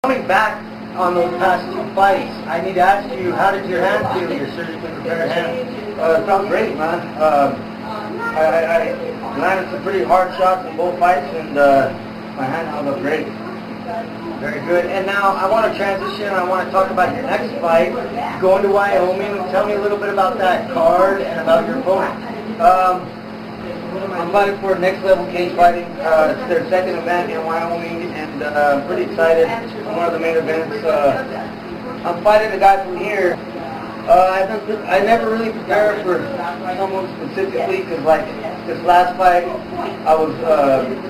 Coming back on those past 2 fights, I need to ask you, how did your hand feel, your surgically prepared hand? It felt great, man. I landed some pretty hard shots in both fights, and my hand held up great. Very good. And now I want to transition. I want to talk about your next fight, going to Wyoming. Tell me a little bit about that card and about your opponent. I'm fighting for next level cage fighting. It's their second event in Wyoming, and I'm pretty excited. It's one of the main events. I'm fighting a guy from here. I never really prepared for someone specifically, because like this last fight,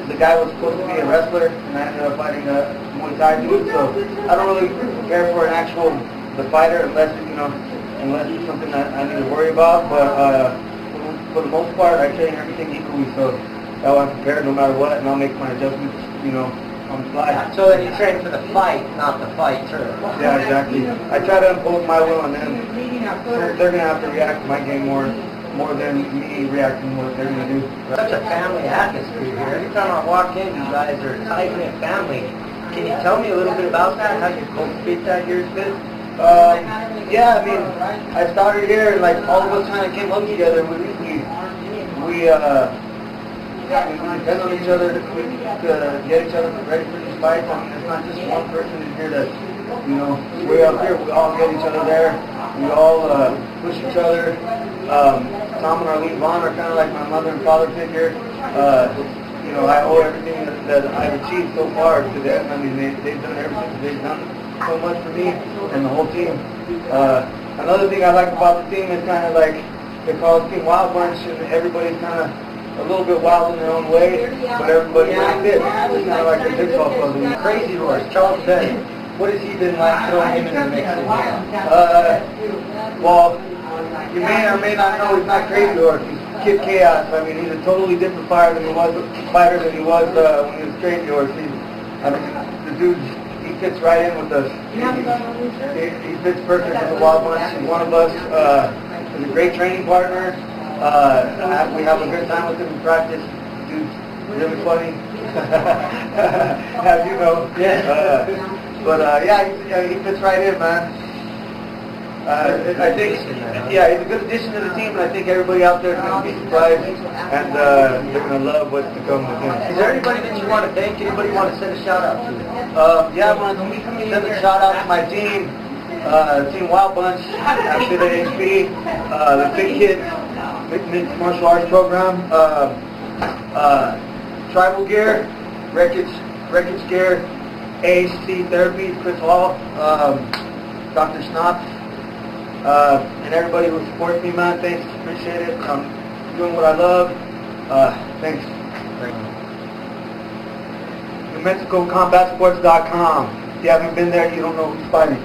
the guy was supposed to be a wrestler, and I ended up fighting a Muay Thai dude. So I don't really prepare for the fighter unless it's something that I need to worry about. But for the most part, I train everything equally, so that way I'm prepared no matter what, and I'll make my adjustments, on the fly. So then you train for the fight, not the fighter. Yeah, exactly. I try to impose my will on them. They're going to have to react to my game more than me reacting to what they're going to do. Such a family atmosphere here. Every time I walk in, you guys are a tight-knit family. Can you tell me a little bit about that, how you cultivate that here at Fit? Yeah, I mean, I started here, and like all of us kind of came up together. We depend on each other to get each other ready for these fights. I mean, it's not just one person in here that, way up here. We all get each other there. We all push each other. Tom and Arlene Vaughn are kind of like my mother and father figure. I owe everything that I've achieved so far to them. I mean, they've done everything. They've done so much for me and the whole team. Another thing I like about the team is kind of like, they call it Team Wild Bunch, and everybody's kind of a little bit wild in their own way, but everybody really fits. It's kind of like a jigsaw puzzle. Crazy Horse, Charles Bennett. What has he been like throwing him in the mix? Well, you may or may not know he's not Crazy Horse. He's Kid Chaos. I mean, he's a totally different fighter than he was when he was Crazy Horse. The dude, he fits right in with us. He fits perfect with the Wild Bunch. He's one of us. He's a great training partner. We have a good time with him in practice. Dude's really funny, as you know. Yeah, he fits right in, man. I think, yeah, he's a good addition to the team, and I think everybody out there is going to be surprised, and they're going to love what's to come with him. Is there anybody that you want to thank? Anybody you want to send a shout out to? Yeah, I want to send a shout out to my team, Team Wild Bunch at Fit-NHB, the Big Kid Mixed Martial Arts Program, Tribal Gear, Wreckage Gear, AHC Therapy, Chris Hall, Dr. Schnapps, and everybody who supports me, man. Thanks, appreciate it. I'm doing what I love. Thanks. NewMexicoCombatSports.com. If you haven't been there, you don't know who's fighting.